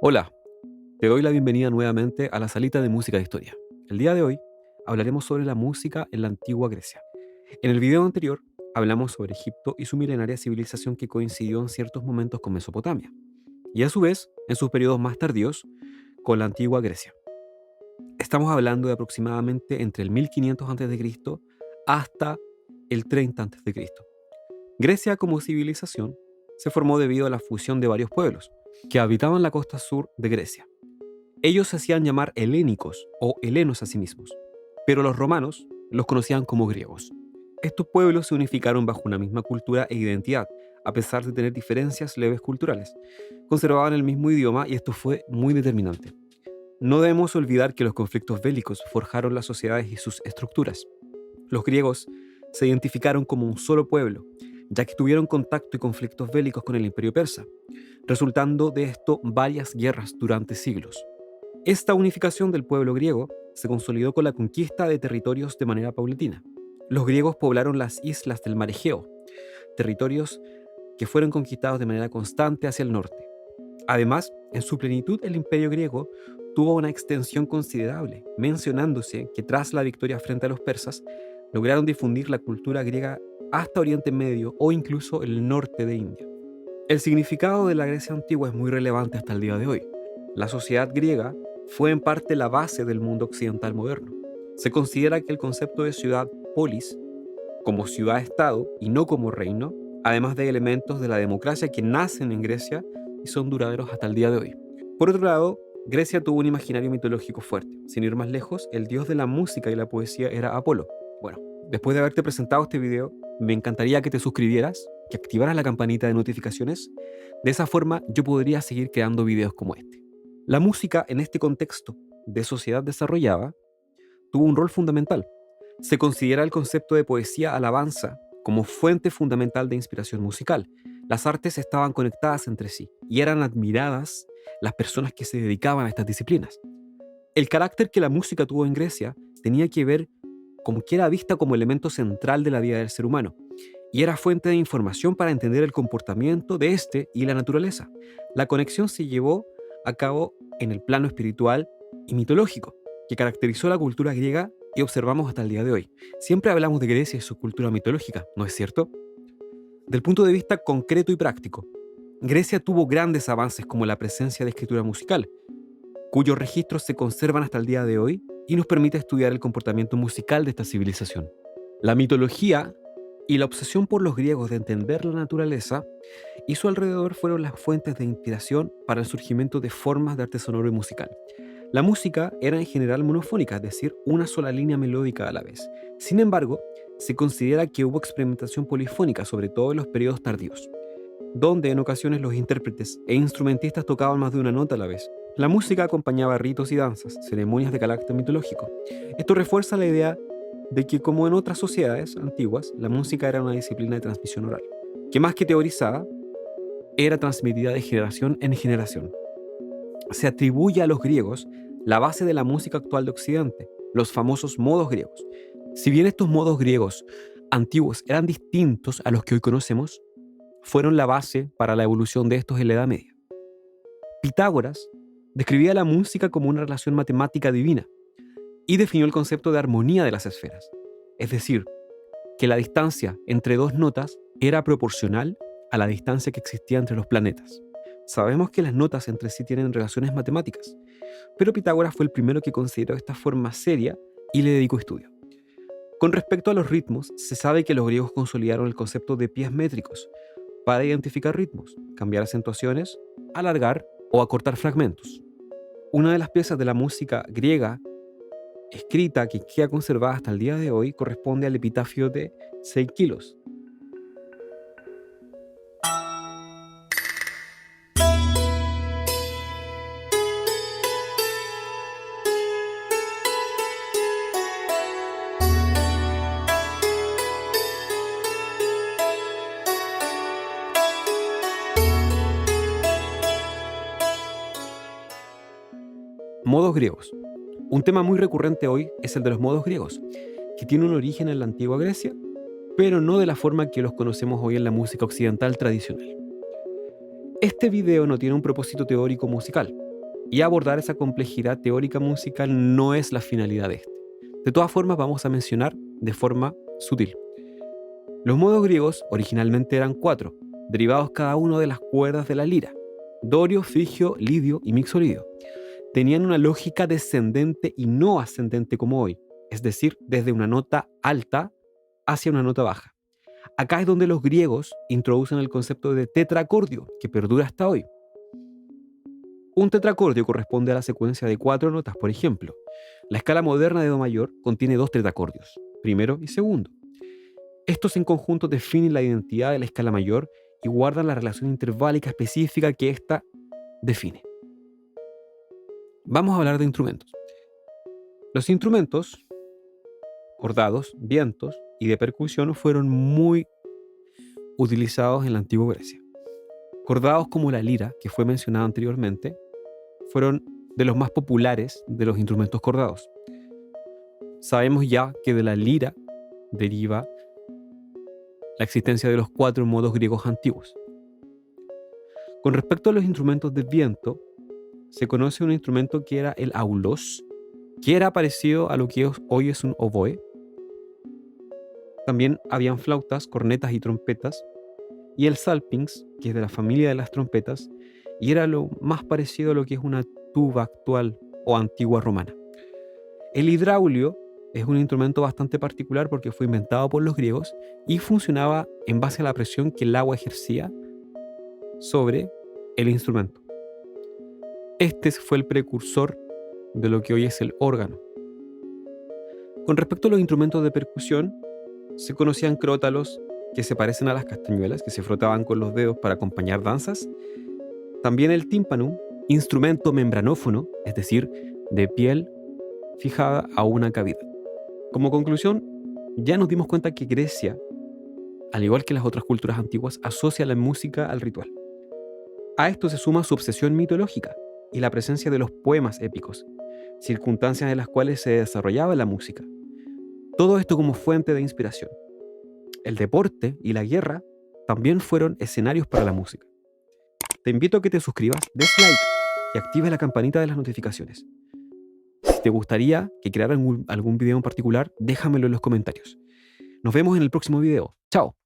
Hola, te doy la bienvenida nuevamente a la salita de música de historia. El día de hoy hablaremos sobre la música en la antigua Grecia. En el video anterior hablamos sobre Egipto y su milenaria civilización que coincidió en ciertos momentos con Mesopotamia, y a su vez, en sus periodos más tardíos, con la antigua Grecia. Estamos hablando de aproximadamente entre el 1500 a.C. hasta el 30 a.C. Grecia como civilización se formó debido a la fusión de varios pueblos que habitaban la costa sur de Grecia. Ellos se hacían llamar helénicos o helenos a sí mismos, pero los romanos los conocían como griegos. Estos pueblos se unificaron bajo una misma cultura e identidad, a pesar de tener diferencias leves culturales. Conservaban el mismo idioma y esto fue muy determinante. No debemos olvidar que los conflictos bélicos forjaron las sociedades y sus estructuras. Los griegos se identificaron como un solo pueblo, ya que tuvieron contacto y conflictos bélicos con el imperio persa, resultando de esto varias guerras durante siglos. Esta unificación del pueblo griego se consolidó con la conquista de territorios de manera paulatina. Los griegos poblaron las islas del mar Egeo, territorios que fueron conquistados de manera constante hacia el norte. Además, en su plenitud el imperio griego tuvo una extensión considerable, mencionándose que tras la victoria frente a los persas, lograron difundir la cultura griega hasta Oriente Medio o incluso el norte de India. El significado de la Grecia antigua es muy relevante hasta el día de hoy. La sociedad griega fue en parte la base del mundo occidental moderno. Se considera que el concepto de ciudad polis, como ciudad-estado y no como reino, además de elementos de la democracia que nacen en Grecia y son duraderos hasta el día de hoy. Por otro lado, Grecia tuvo un imaginario mitológico fuerte. Sin ir más lejos, el dios de la música y la poesía era Apolo. Bueno, después de haberte presentado este video, me encantaría que te suscribieras, que activaras la campanita de notificaciones. De esa forma yo podría seguir creando videos como este. La música en este contexto de sociedad desarrollada tuvo un rol fundamental. Se considera el concepto de poesía alabanza como fuente fundamental de inspiración musical. Las artes estaban conectadas entre sí y eran admiradas las personas que se dedicaban a estas disciplinas. El carácter que la música tuvo en Grecia tenía que ver con que era vista como elemento central de la vida del ser humano y era fuente de información para entender el comportamiento de éste y la naturaleza. La conexión se llevó a cabo en el plano espiritual y mitológico, que caracterizó la cultura griega y observamos hasta el día de hoy. Siempre hablamos de Grecia y su cultura mitológica, ¿no es cierto? Del punto de vista concreto y práctico, Grecia tuvo grandes avances como la presencia de escritura musical, cuyos registros se conservan hasta el día de hoy y nos permite estudiar el comportamiento musical de esta civilización. La mitología y la obsesión por los griegos de entender la naturaleza y su alrededor fueron las fuentes de inspiración para el surgimiento de formas de arte sonoro y musical. La música era en general monofónica, es decir, una sola línea melódica a la vez. Sin embargo, se considera que hubo experimentación polifónica, sobre todo en los periodos tardíos, donde en ocasiones los intérpretes e instrumentistas tocaban más de una nota a la vez. La música acompañaba ritos y danzas, ceremonias de carácter mitológico. Esto refuerza la idea de que, como en otras sociedades antiguas, la música era una disciplina de transmisión oral, que más que teorizada, era transmitida de generación en generación. Se atribuye a los griegos la base de la música actual de Occidente, los famosos modos griegos. Si bien estos modos griegos antiguos eran distintos a los que hoy conocemos, fueron la base para la evolución de estos en la Edad Media. Pitágoras describía la música como una relación matemática divina y definió el concepto de armonía de las esferas, es decir, que la distancia entre dos notas era proporcional a la distancia que existía entre los planetas. Sabemos que las notas entre sí tienen relaciones matemáticas, pero Pitágoras fue el primero que consideró esta forma seria y le dedicó estudio. Con respecto a los ritmos, se sabe que los griegos consolidaron el concepto de pies métricos para identificar ritmos, cambiar acentuaciones, alargar o acortar fragmentos. Una de las piezas de la música griega escrita que queda conservada hasta el día de hoy corresponde al epitafio de Seikilos. Modos griegos. Un tema muy recurrente hoy es el de los modos griegos, que tiene un origen en la antigua Grecia, pero no de la forma que los conocemos hoy en la música occidental tradicional. Este video no tiene un propósito teórico musical, y abordar esa complejidad teórica musical no es la finalidad de este. De todas formas, vamos a mencionar de forma sutil. Los modos griegos originalmente eran 4, derivados cada uno de las cuerdas de la lira: dorio, frigio, lidio y mixolidio. Tenían una lógica descendente y no ascendente como hoy, es decir, desde una nota alta hacia una nota baja. Acá es donde los griegos introducen el concepto de tetracordio, que perdura hasta hoy. Un tetracordio corresponde a la secuencia de 4 notas, por ejemplo. La escala moderna de do mayor contiene 2 tetracordios, primero y segundo. Estos en conjunto definen la identidad de la escala mayor y guardan la relación interválica específica que ésta define. Vamos a hablar de instrumentos. Los instrumentos, cordados, vientos y de percusión fueron muy utilizados en la antigua Grecia. Cordados como la lira, que fue mencionada anteriormente, fueron de los más populares de los instrumentos cordados. Sabemos ya que de la lira deriva la existencia de los 4 modos griegos antiguos. Con respecto a los instrumentos de viento, se conoce un instrumento que era el aulos, que era parecido a lo que hoy es un oboe. También habían flautas, cornetas y trompetas, y el salpinx, que es de la familia de las trompetas, y era lo más parecido a lo que es una tuba actual o antigua romana. El hidraulio es un instrumento bastante particular porque fue inventado por los griegos y funcionaba en base a la presión que el agua ejercía sobre el instrumento. Este fue el precursor de lo que hoy es el órgano. Con respecto a los instrumentos de percusión, se conocían crótalos, que se parecen a las castañuelas, que se frotaban con los dedos para acompañar danzas. También el tímpano, instrumento membranófono, es decir, de piel fijada a una cavidad. Como conclusión, ya nos dimos cuenta que Grecia, al igual que las otras culturas antiguas, asocia la música al ritual. A esto se suma su obsesión mitológica y la presencia de los poemas épicos, circunstancias en las cuales se desarrollaba la música. Todo esto como fuente de inspiración. El deporte y la guerra también fueron escenarios para la música. Te invito a que te suscribas, des like y actives la campanita de las notificaciones. Si te gustaría que creara algún video en particular, déjamelo en los comentarios. Nos vemos en el próximo video. ¡Chao!